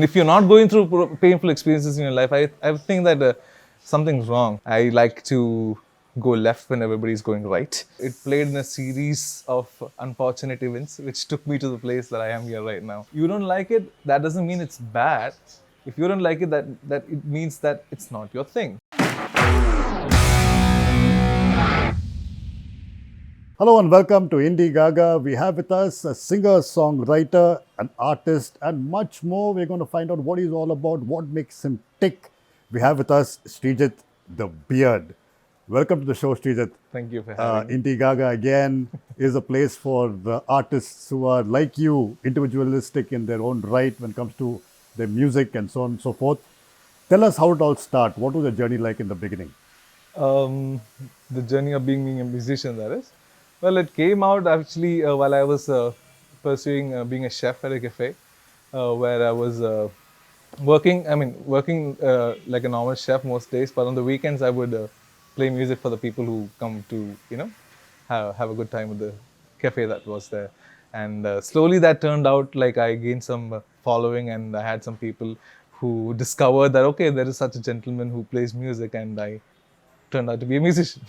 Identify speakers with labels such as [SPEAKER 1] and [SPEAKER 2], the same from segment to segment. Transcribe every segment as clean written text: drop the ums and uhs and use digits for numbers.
[SPEAKER 1] If you're not going through painful experiences in your life, I think that something's wrong. I like to go left when everybody's going right. It played in a series of unfortunate events which took me to the place that I am here right now. You don't like it, that doesn't mean it's bad. If you don't like it, that it means that it's not your thing.
[SPEAKER 2] Hello and welcome to Indiegaga. We have with us a singer, songwriter, an artist, and much more. We're going to find out what he's all about, what makes him tick. We have with us Sreejith, the beard. Welcome to the show, Sreejith.
[SPEAKER 1] Thank you for having me.
[SPEAKER 2] Indiegaga again is a place for the artists who are like you, individualistic in their own right when it comes to their music and so on and so forth. Tell us how it all started. What was your journey like in the beginning?
[SPEAKER 1] The journey of being a musician, that is. Well, it came out actually while I was pursuing being a chef at a cafe, where I was working like a normal chef most days, but on the weekends I would play music for the people who come to, have a good time with the cafe that was there. And slowly that turned out like I gained some following, and I had some people who discovered that, okay, there is such a gentleman who plays music, and I turned out to be a musician.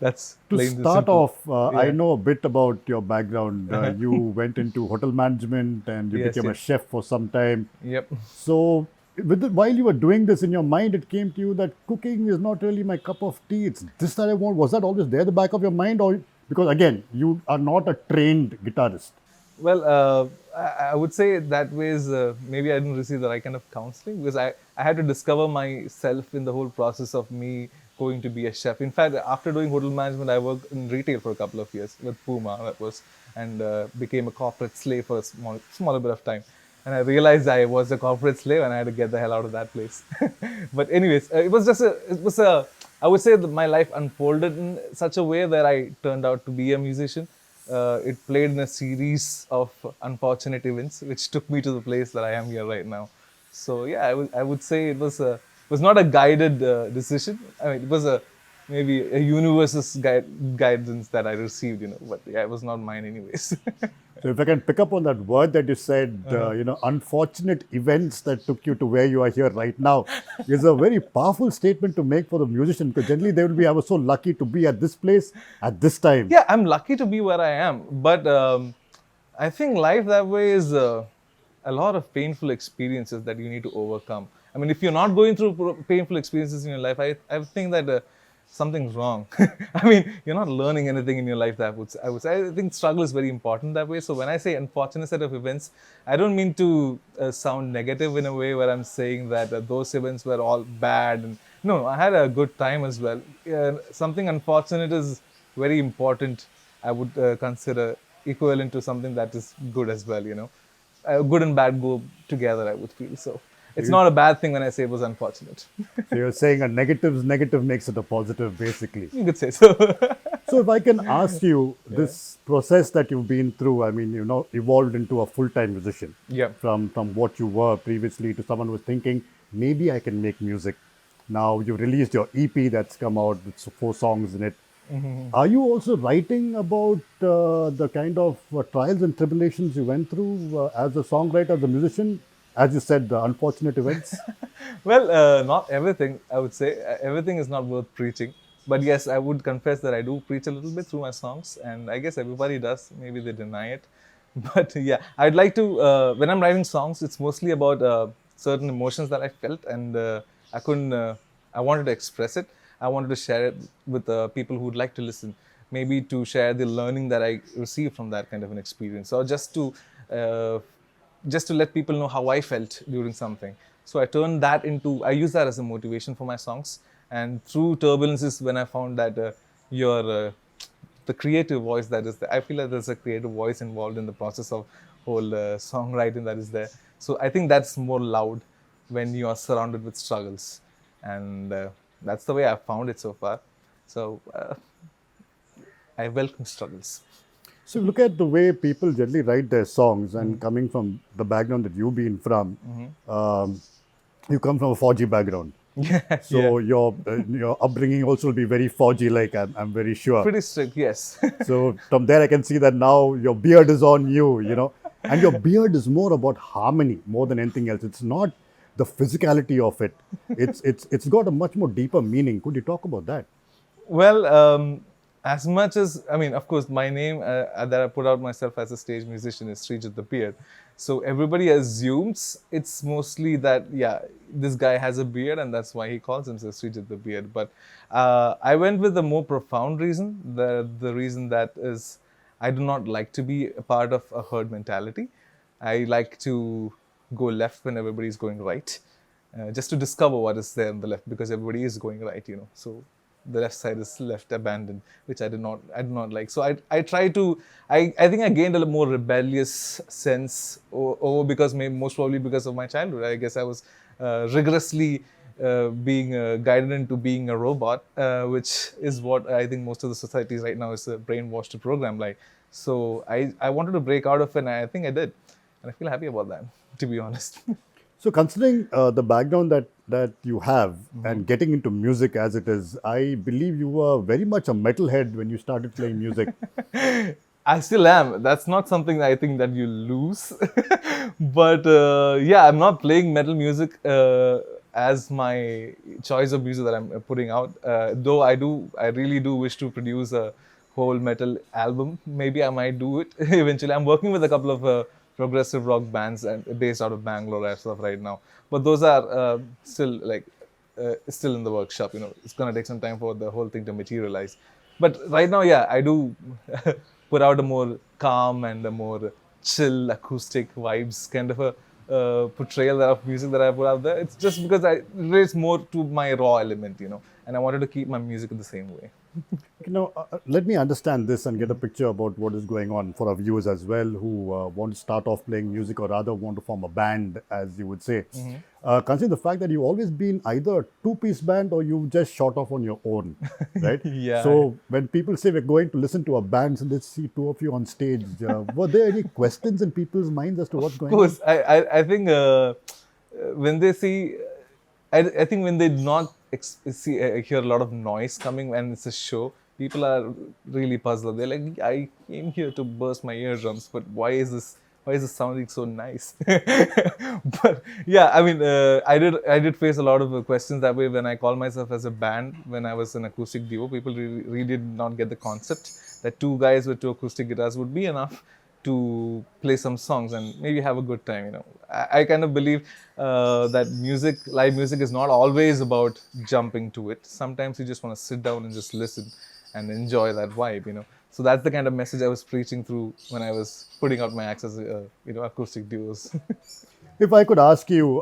[SPEAKER 1] That's
[SPEAKER 2] To
[SPEAKER 1] plain and
[SPEAKER 2] start
[SPEAKER 1] simple.
[SPEAKER 2] off, I
[SPEAKER 1] Yeah.
[SPEAKER 2] know a bit about your background. You went into hotel management and you
[SPEAKER 1] Yes,
[SPEAKER 2] became a
[SPEAKER 1] yes.
[SPEAKER 2] chef for some time.
[SPEAKER 1] Yep.
[SPEAKER 2] So, while you were doing this in your mind, it came to you that cooking is not really my cup of tea. It's this that I want. Was that always there, the back of your mind, or because again, you are not a trained guitarist?
[SPEAKER 1] Well, I would say that ways maybe I didn't receive the right kind of counseling, because I had to discover myself in the whole process of me going to be a chef. In fact, after doing hotel management, I worked in retail for a couple of years with Puma, that was, and became a corporate slave for a smaller bit of time. And I realized I was a corporate slave and I had to get the hell out of that place. But anyways, I would say that my life unfolded in such a way that I turned out to be a musician. It played in a series of unfortunate events which took me to the place that I am here right now. So yeah, I would say it was not a guided decision. I mean, it was maybe a universe's guidance that I received, but yeah, it was not mine anyways.
[SPEAKER 2] So, if I can pick up on that word that you said, unfortunate events that took you to where you are here right now, is a very powerful statement to make for the musician. Because generally, they will be, I was so lucky to be at this place at this time.
[SPEAKER 1] Yeah, I'm lucky to be where I am, but I think life that way is a lot of painful experiences that you need to overcome. I mean, if you're not going through painful experiences in your life, I think that something's wrong. I mean, you're not learning anything in your life. That I would say. I think struggle is very important that way. So when I say unfortunate set of events, I don't mean to sound negative in a way where I'm saying that those events were all bad. And no, I had a good time as well. Something unfortunate is very important. I would consider equivalent to something that is good as well. Good and bad go together, I would feel. So it's not a bad thing when I say it was unfortunate.
[SPEAKER 2] So, you're saying a negative makes it a positive, basically.
[SPEAKER 1] You could say so.
[SPEAKER 2] So, if I can ask you, this process that you've been through, I mean, evolved into a full-time musician.
[SPEAKER 1] Yeah.
[SPEAKER 2] From what you were previously to someone who was thinking, maybe I can make music. Now you've released your EP that's come out with 4 songs in it. Are you also writing about the kind of trials and tribulations you went through as a songwriter, as a musician? As you said, the unfortunate events.
[SPEAKER 1] Well, not everything, I would say. Everything is not worth preaching. But yes, I would confess that I do preach a little bit through my songs. And I guess everybody does. Maybe they deny it. But yeah, I'd like to, when I'm writing songs, it's mostly about certain emotions that I felt. And I couldn't, I wanted to express it. I wanted to share it with people who would like to listen. Maybe to share the learning that I received from that kind of an experience. Or just to let people know how I felt during something. So I use that as a motivation for my songs. And through turbulences, when I found that the creative voice that is there, I feel like there's a creative voice involved in the process of whole songwriting that is there. So I think that's more loud when you are surrounded with struggles. And that's the way I've found it so far. So I welcome struggles.
[SPEAKER 2] So look at the way people generally write their songs, and coming from the background that you've been from, you come from a 4G background. So your upbringing also will be very 4G like, I'm very sure.
[SPEAKER 1] Pretty strict, yes.
[SPEAKER 2] So from there I can see that now your beard is on you, And your beard is more about harmony more than anything else. It's not the physicality of it. It's got a much more deeper meaning. Could you talk about that?
[SPEAKER 1] Well, as much as, I mean, of course, my name that I put out myself as a stage musician is Sreejith the Beard. So everybody assumes it's mostly that, yeah, this guy has a beard and that's why he calls himself Sreejith the Beard. But I went with a more profound reason. The reason that is, I do not like to be a part of a herd mentality. I like to go left when everybody is going right, just to discover what is there on the left, because everybody is going right, you know. So the left side is left abandoned, which I do not like. So I try to, I think I gained a more rebellious sense, or because maybe most probably because of my childhood. I guess I was rigorously being guided into being a robot, which is what I think most of the societies right now is brainwashed to program like. So I wanted to break out of it, and I think I did, and I feel happy about that, to be honest.
[SPEAKER 2] So, considering the background that you have and getting into music as it is, I believe you were very much a metalhead when you started playing music.
[SPEAKER 1] I still am. That's not something that I think that you lose. But yeah, I'm not playing metal music as my choice of music that I'm putting out. Though I really do wish to produce a whole metal album. Maybe I might do it eventually. I'm working with a couple of progressive rock bands and based out of Bangalore as of right now. But those are still in the workshop. You know, it's gonna take some time for the whole thing to materialize. But right now, yeah, I do put out a more calm and a more chill acoustic vibes kind of a portrayal of music that I put out there. It's just because I relates more to my raw element, you know, and I wanted to keep my music in the same way.
[SPEAKER 2] Let me understand this and get a picture about what is going on for our viewers as well who want to start off playing music or rather want to form a band, as you would say. Considering the fact that you've always been either a two-piece band or you've just shot off on your own, right?
[SPEAKER 1] Yeah.
[SPEAKER 2] So when people say we're going to listen to a band and let's see two of you on stage, were there any questions in people's minds as to what's going
[SPEAKER 1] Of
[SPEAKER 2] on?
[SPEAKER 1] course, I think when they see, I think when they not hear a lot of noise coming when it's a show, people are really puzzled. They're like, I came here to burst my eardrums, but why is this sounding so nice? But yeah, I mean, I did face a lot of questions that way when I call myself as a band. When I was an acoustic duo, people really did not get the concept that two guys with two acoustic guitars would be enough to play some songs and maybe have a good time. You know, I kind of believe that live music is not always about jumping to it. Sometimes you just want to sit down and just listen and enjoy that vibe, you know. So that's the kind of message I was preaching through when I was putting out my acts as acoustic duos.
[SPEAKER 2] If I could ask you,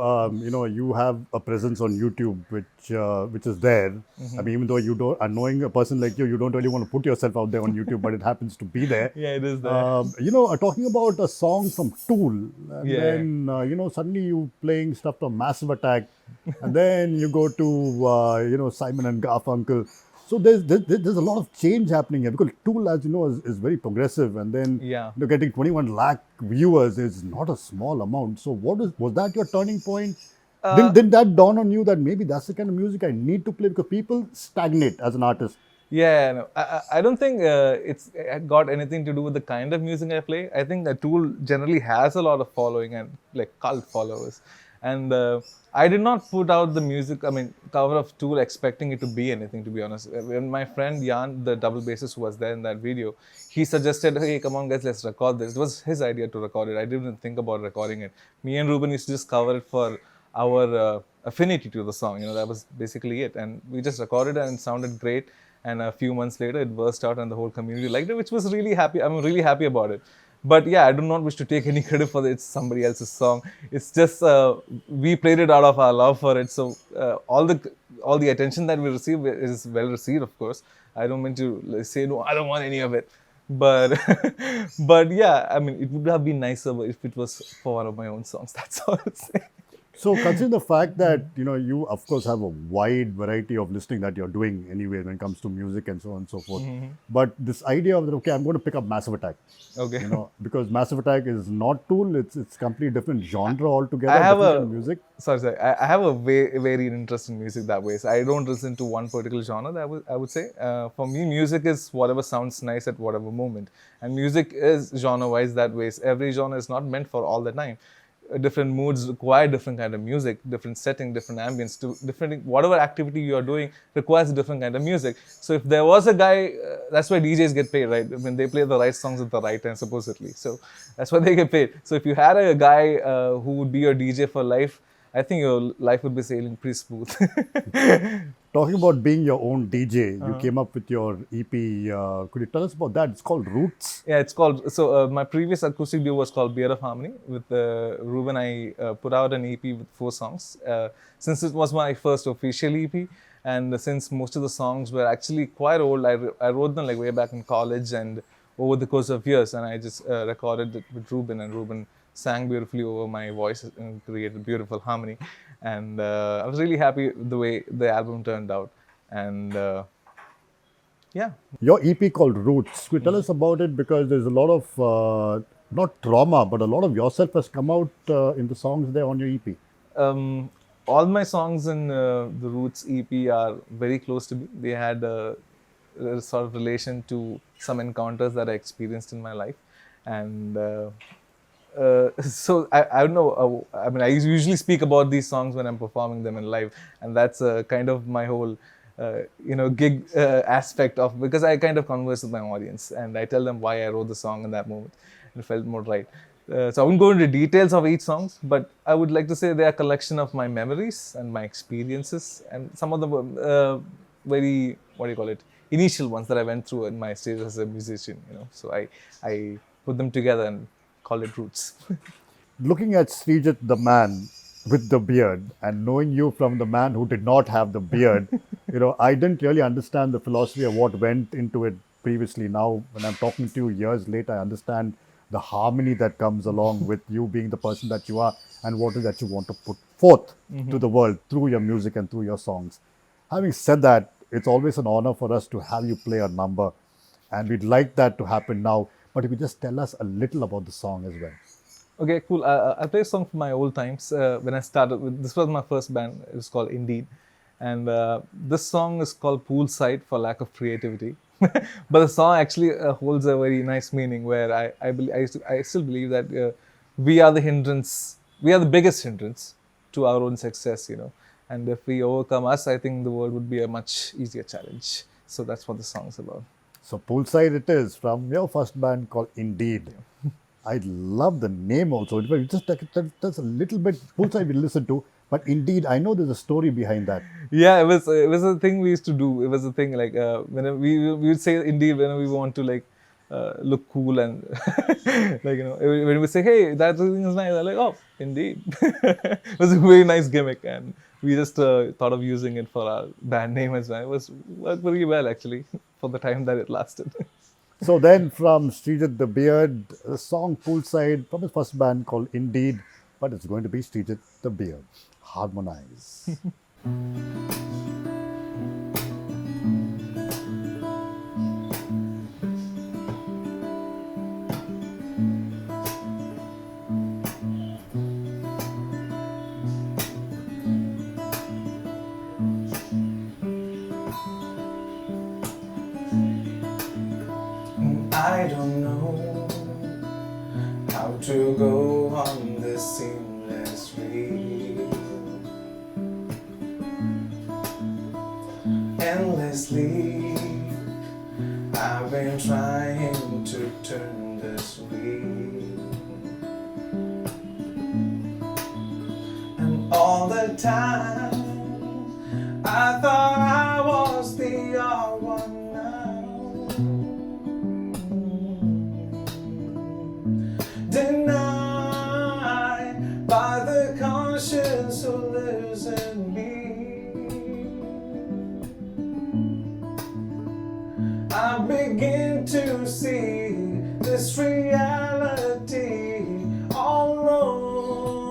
[SPEAKER 2] you have a presence on YouTube, which is there. I mean, even though you don't, knowing a person like you don't really want to put yourself out there on YouTube, but it happens to be there.
[SPEAKER 1] Yeah, it is there.
[SPEAKER 2] Talking about a song from Tool, and
[SPEAKER 1] Yeah.
[SPEAKER 2] then suddenly you playing stuff from Massive Attack, and then you go to Simon and Garfunkel. So there's a lot of change happening here because Tool, as you know, is very progressive, and then
[SPEAKER 1] Yeah.
[SPEAKER 2] getting 21 lakh viewers is not a small amount. So was that your turning point? Didn't that dawn on you that maybe that's the kind of music I need to play because people stagnate as an artist?
[SPEAKER 1] Yeah, no, I don't think it got anything to do with the kind of music I play. I think that Tool generally has a lot of following and like cult followers. And I did not put out the music, I mean, cover of Tool expecting it to be anything, to be honest. When my friend Jan, the double bassist who was there in that video, he suggested, hey, come on guys, let's record this. It was his idea to record it. I didn't even think about recording it. Me and Ruben used to just cover it for our affinity to the song. You know, that was basically it. And we just recorded it and it sounded great. And a few months later, it burst out and the whole community liked it, which was really happy. I'm really happy about it. But yeah, I do not wish to take any credit for it. It's somebody else's song. It's just we played it out of our love for it. So all the attention that we receive is well received, of course. I don't mean to say no, I don't want any of it. But but yeah, I mean, it would have been nicer if it was for one of my own songs. That's all I would say.
[SPEAKER 2] So considering the fact that you of course have a wide variety of listening that you're doing anyway when it comes to music and so on and so forth, but this idea of that, okay, I'm going to pick up Massive Attack,
[SPEAKER 1] Okay.
[SPEAKER 2] because Massive Attack is not Tool, it's completely different genre altogether,
[SPEAKER 1] I have
[SPEAKER 2] different kind
[SPEAKER 1] a
[SPEAKER 2] of music.
[SPEAKER 1] sorry. I have a very interest in music that way. So I don't listen to one particular genre. That I would say for me, music is whatever sounds nice at whatever moment, and music is genre-wise that way. So every genre is not meant for all the time. Different moods require different kind of music, different setting, different ambience. To different whatever activity you are doing requires a different kind of music. So if there was a guy, that's why DJs get paid, right? When they play the right songs at the right time, supposedly. So that's why they get paid. So if you had a guy who would be your DJ for life, I think your life would be sailing pretty smooth.
[SPEAKER 2] Talking about being your own DJ, you came up with your EP. Could you tell us about that? It's called Roots.
[SPEAKER 1] Yeah, it's called, so my previous acoustic duo was called Beer of Harmony. With Ruben, I put out an EP with 4 songs. Since it was my first official EP, and since most of the songs were actually quite old, I wrote them like way back in college and over the course of years, and I just recorded it with Ruben, and Ruben sang beautifully over my voice and created beautiful harmony. And I was really happy with the way the album turned out. And yeah.
[SPEAKER 2] Your EP called Roots. Could you tell us about it? Because there's a lot of, not trauma, but a lot of yourself has come out in the songs there on your EP.
[SPEAKER 1] All my songs in the Roots EP are very close to me. They had a sort of relation to some encounters that I experienced in my life. And so I don't know, I mean, I usually speak about these songs when I'm performing them in live, and that's kind of my whole gig aspect of, because I kind of converse with my audience and I tell them why I wrote the song in that moment. It felt more right. So I won't go into details of each song, but I would like to say they are a collection of my memories and my experiences, and some of them very, what do you call it, initial ones that I went through in my stage as a musician. So I put them together and call it Roots.
[SPEAKER 2] Looking at Sreejith, the man with the beard, and knowing you from the man who did not have the beard, I didn't really understand the philosophy of what went into it previously. Now, when I'm talking to you years later, I understand the harmony that comes along with you being the person that you are and what it is that you want to put forth to the world through your music and through your songs. Having said that, it's always an honor for us to have you play a number, and we'd like that to happen now. But if you just tell us a little about the song as well.
[SPEAKER 1] Okay, cool. I'll play a song from my old times. When I started with, this was my first band. It was called Indeed. And this song is called Poolside for lack of creativity. But the song actually holds a very nice meaning, where I still believe that we are the hindrance, we are the biggest hindrance to our own success, And if we overcome us, I think the world would be a much easier challenge. So that's what the song's about.
[SPEAKER 2] So Poolside it is, from your first band called Indeed. I love the name also. Just that's a little bit. Poolside we listen to, but Indeed, I know there's a story behind that.
[SPEAKER 1] Yeah, it was a thing we used to do. It was a thing like when we would say Indeed when we want to like look cool, and when we say, hey, that thing is nice, I'm like, oh, Indeed. It was a very nice gimmick, and we just thought of using it for our band name as well. It worked very well actually for the time that it lasted.
[SPEAKER 2] So then from Sreejith the Beard, a song Poolside from his first band called Indeed, but it's going to be Sreejith the Beard. Harmonize.
[SPEAKER 1] I don't know how to go on this seamless reel. Endlessly, I've been trying to turn this wheel, and all the time I thought I was the odd one now. Denied by the conscience who lives in me. I begin to see this reality all alone,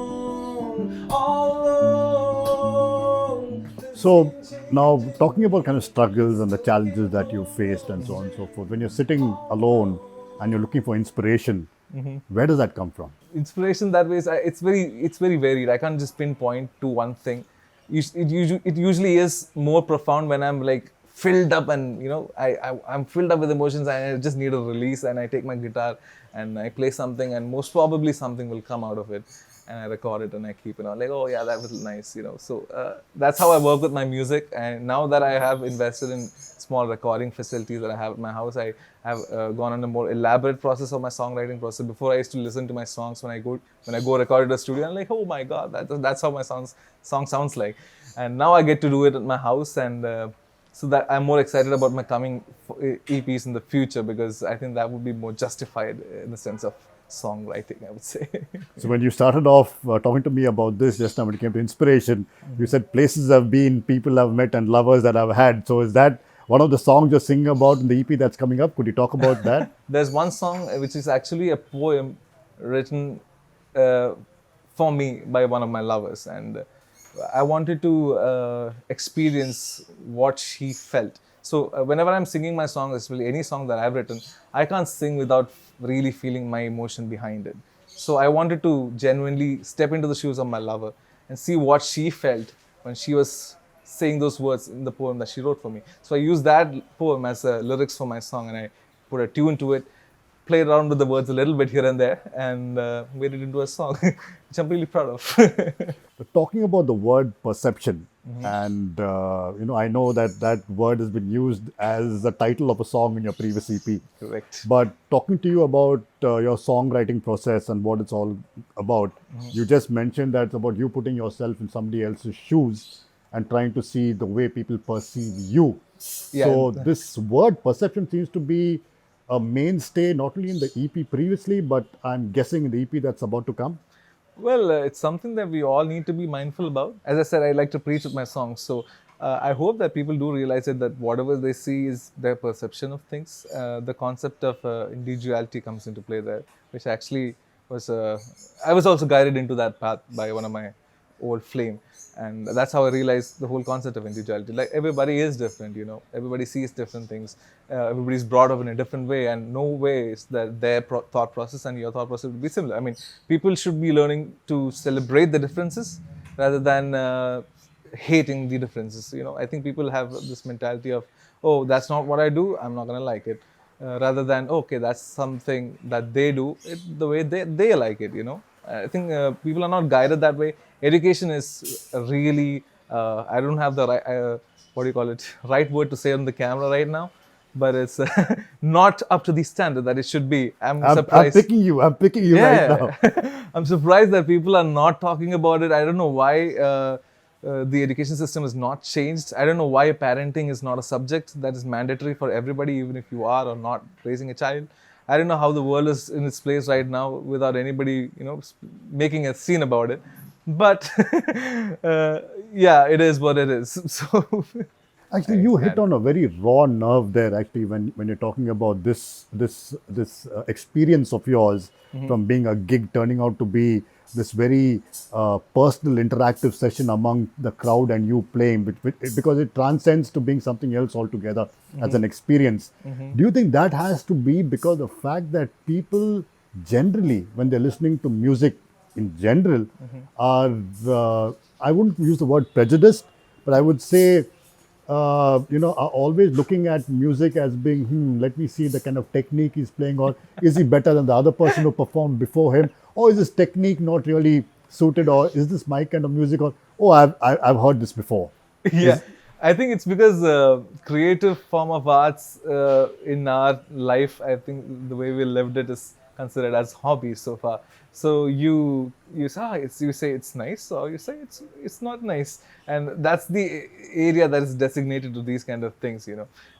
[SPEAKER 1] all alone.
[SPEAKER 2] So now talking about kind of struggles and the challenges that you faced and so on and so forth. When you're sitting alone and you're looking for inspiration, where does that come from?
[SPEAKER 1] Inspiration that way is it's very varied. I can't just pinpoint to one thing. It usually is more profound when I'm like filled up and I'm filled up with emotions and I just need a release, and I take my guitar and I play something, and most probably something will come out of it, and I record it and I keep like, oh yeah, that was nice, so that's how I work with my music. And now that I have invested in small recording facilities that I have at my house, I have gone on a more elaborate process of my songwriting process. Before, I used to listen to my songs when I go record at a studio, and like, oh my god, that's how my song sounds like. And now I get to do it at my house, and so that I'm more excited about my coming EPs in the future, because I think that would be more justified in the sense of songwriting, I would say.
[SPEAKER 2] So when you started off talking to me about this just now, when it came to inspiration, you said places I've been, people I've met, and lovers that I've had. So is that one of the songs you're singing about in the EP that's coming up? Could you talk about that?
[SPEAKER 1] There's one song which is actually a poem written for me by one of my lovers, and I wanted to experience what she felt. So whenever I'm singing my song, especially any song that I've written, I can't sing without really feeling my emotion behind it. So I wanted to genuinely step into the shoes of my lover and see what she felt when she was saying those words in the poem that she wrote for me. So I used that poem as lyrics for my song, and I put a tune to it, played around with the words a little bit here and there, and made it into a song, which I'm really proud of.
[SPEAKER 2] But talking about the word perception, and I know that word has been used as the title of a song in your previous EP.
[SPEAKER 1] Correct.
[SPEAKER 2] But talking to you about your songwriting process and what it's all about, you just mentioned that it's about you putting yourself in somebody else's shoes and trying to see the way people perceive you.
[SPEAKER 1] Yeah.
[SPEAKER 2] So this word perception seems to be a mainstay not only in the EP previously, but I'm guessing in the EP that's about to come.
[SPEAKER 1] Well, it's something that we all need to be mindful about. As I said, I like to preach with my songs. So I hope that people do realize it, that whatever they see is their perception of things. The concept of individuality comes into play there, which actually was, I was also guided into that path by one of my old flame. And that's how I realized the whole concept of individuality. Like, everybody is different, everybody sees different things. Everybody's brought up in a different way, and no way is that their thought process and your thought process would be similar. I mean, people should be learning to celebrate the differences rather than hating the differences. I think people have this mentality of, oh, that's not what I do, I'm not going to like it. Rather than, okay, that's something that they do the way they like it, I think people are not guided that way. Education is really, I don't have the right word to say on the camera right now, but it's not up to the standard that it should be. I'm surprised.
[SPEAKER 2] I'm picking you right now.
[SPEAKER 1] I'm surprised that people are not talking about it. I don't know why the education system is not changed. I don't know why parenting is not a subject that is mandatory for everybody, even if you are or not raising a child. I don't know how the world is in its place right now without anybody, making a scene about it. But yeah, it is what it is. So
[SPEAKER 2] Actually, you hit on a very raw nerve there. Actually, when you're talking about this experience of yours from being a gig turning out to be this very personal, interactive session among the crowd and you playing, because it transcends to being something else altogether as an experience. Do you think that has to be because of the fact that people generally, when they're listening to music in general, are, I wouldn't use the word prejudiced, but I would say, are always looking at music as being, let me see the kind of technique he's playing, or is he better than the other person who performed before him, or is this technique not really suited, or is this my kind of music, or I've heard this before.
[SPEAKER 1] Yeah, I think it's because creative form of arts in our life, I think the way we lived it is considered as hobbies so far. So you say it's nice, or you say it's not nice, and that's the area that is designated to these kind of things.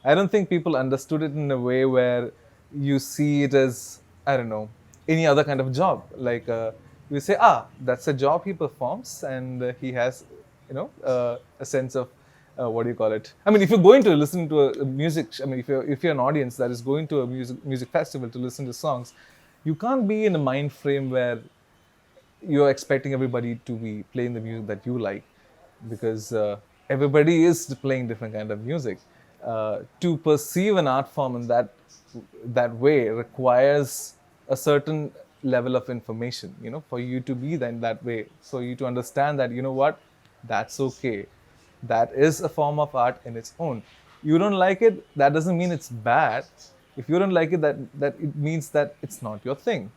[SPEAKER 1] I don't think people understood it in a way where you see it as, I don't know, any other kind of job. Like you say, that's a job he performs, and he has, a sense of what do you call it? I mean, if you're going to listen to a music, I mean, if you're an audience that is going to a music festival to listen to songs, you can't be in a mind frame where you're expecting everybody to be playing the music that you like, because everybody is playing different kind of music. To perceive an art form in that way requires a certain level of information, for you to be then that way, so you to understand that, what, that's okay. That is a form of art in its own. You don't like it, that doesn't mean it's bad. If you don't like it, that it means that it's not your thing.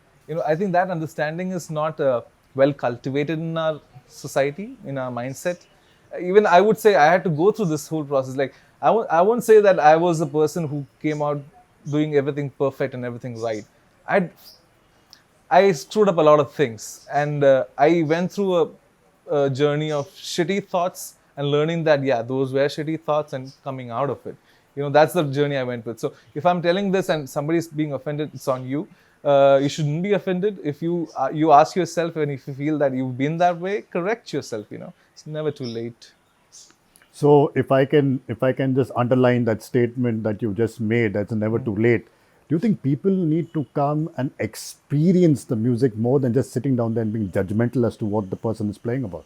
[SPEAKER 1] I think that understanding is not well cultivated in our society, in our mindset. Even I would say I had to go through this whole process. Like, I won't say that I was a person who came out doing everything perfect and everything right. I screwed up a lot of things, and I went through a journey of shitty thoughts and learning that, yeah, those were shitty thoughts, and coming out of it. That's the journey I went with. So if I'm telling this and somebody's being offended, it's on you. You shouldn't be offended. If you ask yourself, and if you feel that you've been that way, correct yourself. It's never too late.
[SPEAKER 2] So if I can just underline that statement that you just made, that's never too late. Do you think people need to come and experience the music more than just sitting down there and being judgmental as to what the person is playing about?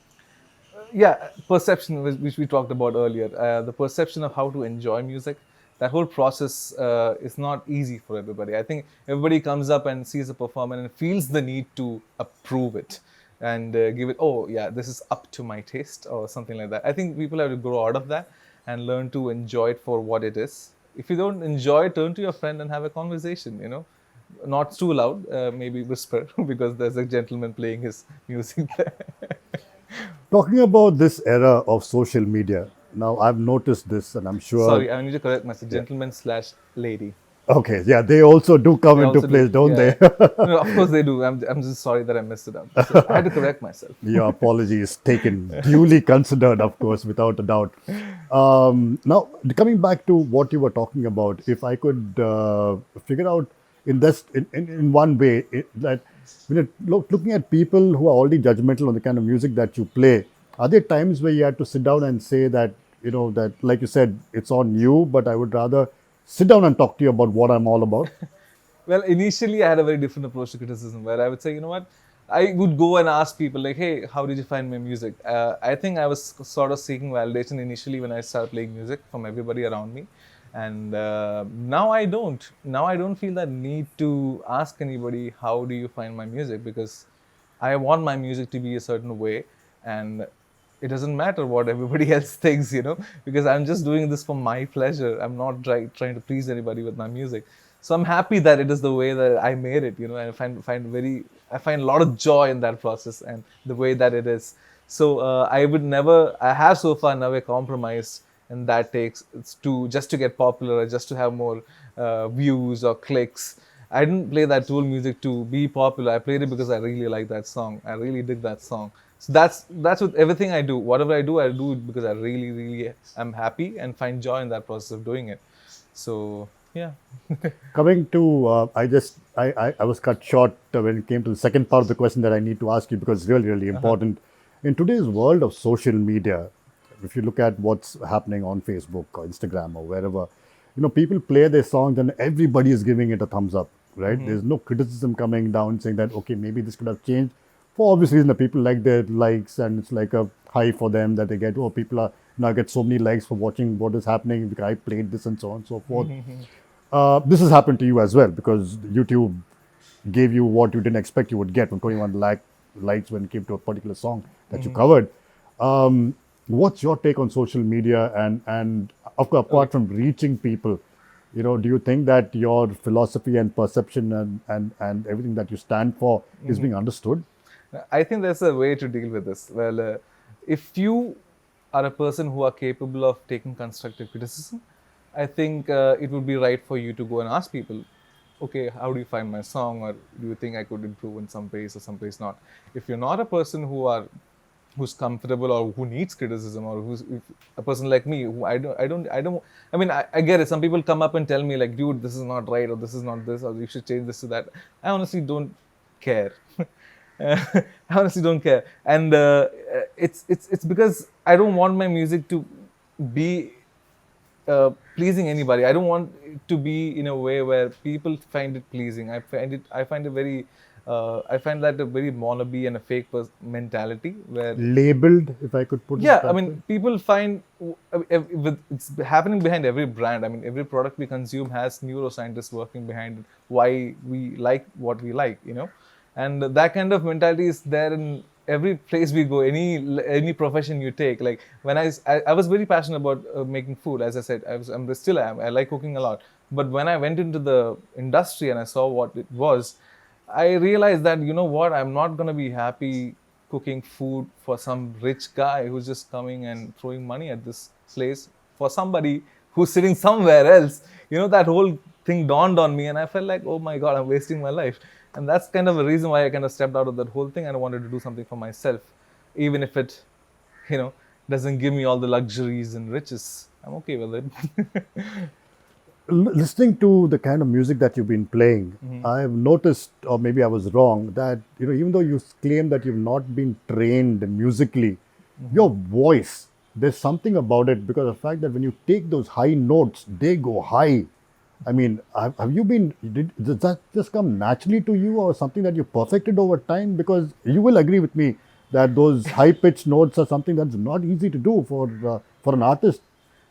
[SPEAKER 1] Yeah, perception, which we talked about earlier, the perception of how to enjoy music, that whole process is not easy for everybody. I think everybody comes up and sees a performance and feels the need to approve it and give it, oh yeah, this is up to my taste, or something like that. I think people have to grow out of that and learn to enjoy it for what it is. If you don't enjoy, turn to your friend and have a conversation. Not too loud, maybe whisper, because there's a gentleman playing his music there.
[SPEAKER 2] Talking about this era of social media, now I've noticed this, and I'm sure.
[SPEAKER 1] Sorry, I need to correct myself.
[SPEAKER 2] Yeah.
[SPEAKER 1] Gentleman slash lady.
[SPEAKER 2] Okay, yeah, they also do come
[SPEAKER 1] They
[SPEAKER 2] into
[SPEAKER 1] also
[SPEAKER 2] place,
[SPEAKER 1] do.
[SPEAKER 2] don't
[SPEAKER 1] Yeah.
[SPEAKER 2] they?
[SPEAKER 1] No, of course they do. I'm just sorry that I messed it up. So I had to correct myself.
[SPEAKER 2] Your apology is taken, duly considered, of course, without a doubt. Now, coming back to what you were talking about, if I could figure out in one way that when you're looking at people who are already judgmental on the kind of music that you play, are there times where you had to sit down and say that, that, like you said, it's on you, but I would rather sit down and talk to you about what I'm all about?
[SPEAKER 1] Well, initially I had a very different approach to criticism, where I would say, what, I would go and ask people like, hey, how did you find my music? I think I was sort of seeking validation initially when I started playing music from everybody around me, and now I don't. Now I don't feel that need to ask anybody how do you find my music, because I want my music to be a certain way, and it doesn't matter what everybody else thinks, because I'm just doing this for my pleasure. I'm not trying to please anybody with my music. So I'm happy that it is the way that I made it, and I find a lot of joy in that process and the way that it is. So I have so far never compromised, and that takes it's to just to get popular, or just to have more views or clicks. I didn't play that tool music to be popular. I played it because I really like that song. I really dig that song. So that's with everything I do. Whatever I do it because I really, really am happy and find joy in that process of doing it. So yeah.
[SPEAKER 2] Coming to, I was cut short when it came to the second part of the question that I need to ask you, because it's really, really important. In today's world of social media, if you look at what's happening on Facebook or Instagram or wherever, people play their songs and everybody is giving it a thumbs up, right? There's no criticism coming down saying that, okay, maybe this could have changed. For obvious reason, the people like their likes, and it's like a high for them that they get, oh, people are now get so many likes for watching what is happening because I played this and so on and so forth. This has happened to you as well, because YouTube gave you what you didn't expect you would get when 21 likes when it came to a particular song that you covered. What's your take on social media, and of course, apart from reaching people, do you think that your philosophy and perception and everything that you stand for is being understood?
[SPEAKER 1] I think there's a way to deal with this. Well, if you are a person who are capable of taking constructive criticism, I think it would be right for you to go and ask people, okay, how do you find my song, or do you think I could improve in some ways or some ways not? If you're not a person who's comfortable or who needs criticism, or who's a person like me who I mean, I get it. Some people come up and tell me like, dude, this is not right, or this is not this, or you should change this to that. I honestly don't care. I honestly don't care, and it's because I don't want my music to be pleasing anybody. I don't want it to be in a way where people find it pleasing. I find it very I find that a very wannabe and a fake mentality where
[SPEAKER 2] Labeled, if I could put it
[SPEAKER 1] yeah, I
[SPEAKER 2] that way.
[SPEAKER 1] mean, people find it's happening behind every brand. I mean, every product we consume has neuroscientists working behind it, why we like what we like, and that kind of mentality is there in every place we go, any profession you take. Like when I was very passionate about making food, as I said, I'm still am. I like cooking a lot, but when I went into the industry and I saw what it was, I realized that what, I'm not gonna be happy cooking food for some rich guy who's just coming and throwing money at this place for somebody who's sitting somewhere else. That whole thing dawned on me, and I felt like, oh my god, I'm wasting my life. And that's kind of a reason why I kind of stepped out of that whole thing and I wanted to do something for myself, even if it, you know, doesn't give me all the luxuries and riches. I'm okay with it.
[SPEAKER 2] Listening to the kind of music that you've been playing, I've noticed, or maybe I was wrong, that even though you claim that you've not been trained musically, your voice, there's something about it, because of the fact that when you take those high notes, they go high. I mean, have you been? Does that just come naturally to you, or something that you perfected over time? Because you will agree with me that those high pitched notes are something that's not easy to do for an artist.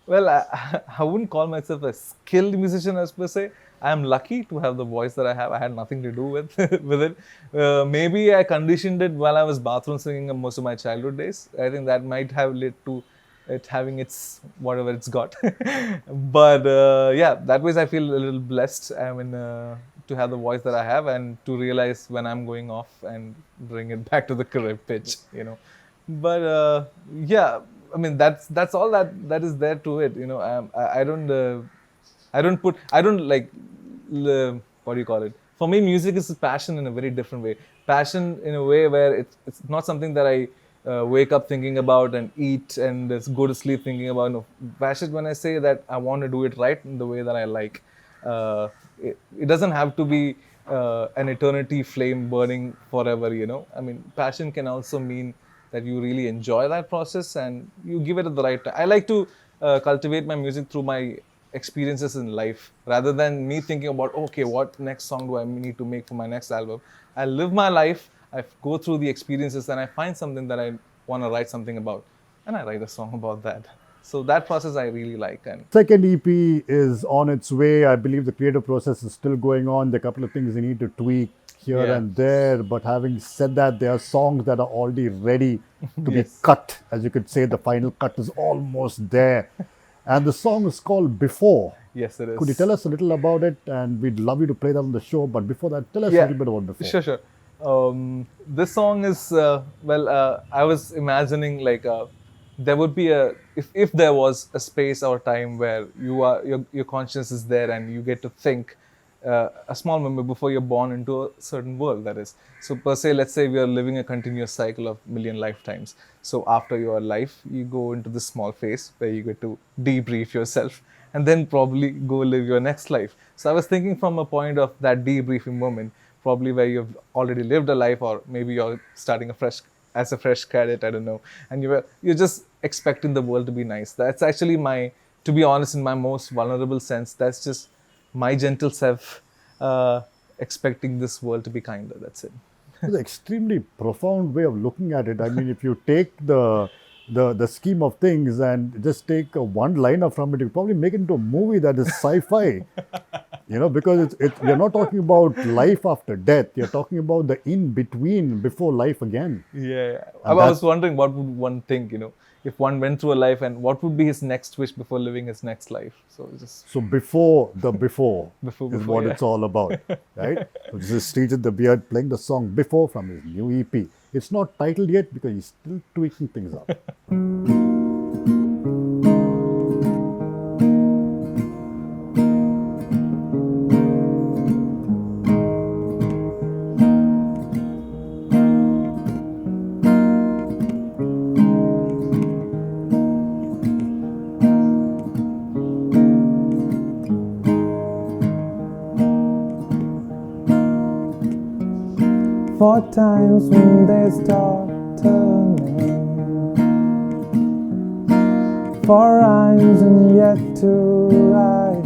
[SPEAKER 1] Well, I wouldn't call myself a skilled musician as per se. I am lucky to have the voice that I have. I had nothing to do with with it. Maybe I conditioned it while I was bathroom singing most of my childhood days. I think that might have led to it having its whatever it's got. But yeah, that ways I feel a little blessed. I mean, to have the voice that I have and to realize when I'm going off and bring it back to the correct pitch. But yeah, I mean that's all that is there to it. I don't like what do you call it? For me, music is a passion in a very different way. Passion in a way where it's not something that I wake up thinking about and eat and go to sleep thinking about. No, passion when I say that I want to do it right in the way that I like. It doesn't have to be an eternity flame burning forever. I mean, passion can also mean that you really enjoy that process and you give it at the right time. I like to cultivate my music through my experiences in life rather than me thinking about, okay, what next song do I need to make for my next album. I live my life, I go through the experiences, and I find something that I want to write something about, and I write a song about that. So that process I really like. And
[SPEAKER 2] Second EP is on its way. I believe the creative process is still going on. There are a couple of things you need to tweak here
[SPEAKER 1] yeah.
[SPEAKER 2] and there. But having said that, there are songs that are already ready to be
[SPEAKER 1] Yes.
[SPEAKER 2] cut. As you could say, the final cut is almost there. And the song is called Before.
[SPEAKER 1] Yes, it
[SPEAKER 2] Could you
[SPEAKER 1] is.
[SPEAKER 2] tell us a little about it? And we'd love you to play that on the show. But before that, tell us a
[SPEAKER 1] Yeah,
[SPEAKER 2] little bit about Before.
[SPEAKER 1] sure. This song is I was imagining like there would be if there was a space or time where your conscience is there and you get to think a small moment before you're born into a certain world. That is, so per se, let's say we are living a continuous cycle of million lifetimes. So after your life, you go into this small phase where you get to debrief yourself and then probably go live your next life. So I was thinking from a point of that debriefing moment, probably where you've already lived a life, or maybe you're starting as a fresh cadet, I don't know, and you're just expecting the world to be nice. That's actually to be honest, in my most vulnerable sense, that's just my gentle self expecting this world to be kinder. That's it.
[SPEAKER 2] It's an extremely profound way of looking at it. I mean, if you take the scheme of things and just take a one-liner from it, you probably make it into a movie that is sci-fi. Because you're not talking about life after death. You're talking about the in-between before life again.
[SPEAKER 1] Yeah. I
[SPEAKER 2] And
[SPEAKER 1] was wondering what would one think, if one went through a life, and what would be his next wish before living his next life. So just
[SPEAKER 2] so before the before,
[SPEAKER 1] Before,
[SPEAKER 2] is what
[SPEAKER 1] yeah.
[SPEAKER 2] it's all about, right? So this is Sreejith the Beard playing the song Before from his new EP. It's not titled yet because he's still tweaking things up.
[SPEAKER 1] 4 times when they start turning, 4 rhymes and yet to write.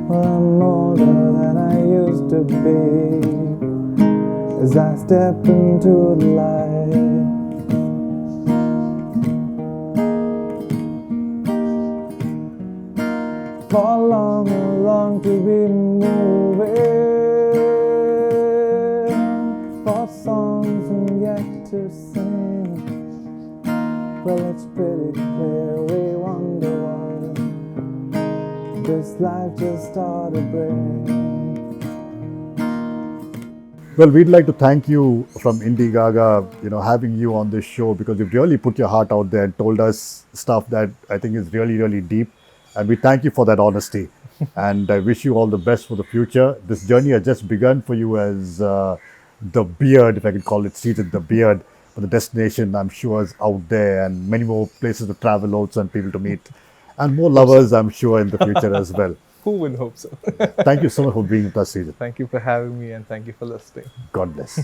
[SPEAKER 1] Well, I'm older than I used to be. as I step into the light. For long, long to be moving, for songs and yet to sing. Well, it's pretty clear we wonder what this life just ought to bring.
[SPEAKER 2] Well, we'd like to thank you from Indiegaga, having you on this show, because you've really put your heart out there and told us stuff that I think is really, really deep. And we thank you for that honesty. And I wish you all the best for the future. This journey has just begun for you as the beard, if I can call it Sreejith, the beard. But the destination, I'm sure, is out there, and many more places to travel also and people to meet. And more lovers, I'm sure, in the future as well.
[SPEAKER 1] Who would hope so?
[SPEAKER 2] Thank you so much for being with us, Sreejith.
[SPEAKER 1] Thank you for having me, and thank you for listening.
[SPEAKER 2] God bless.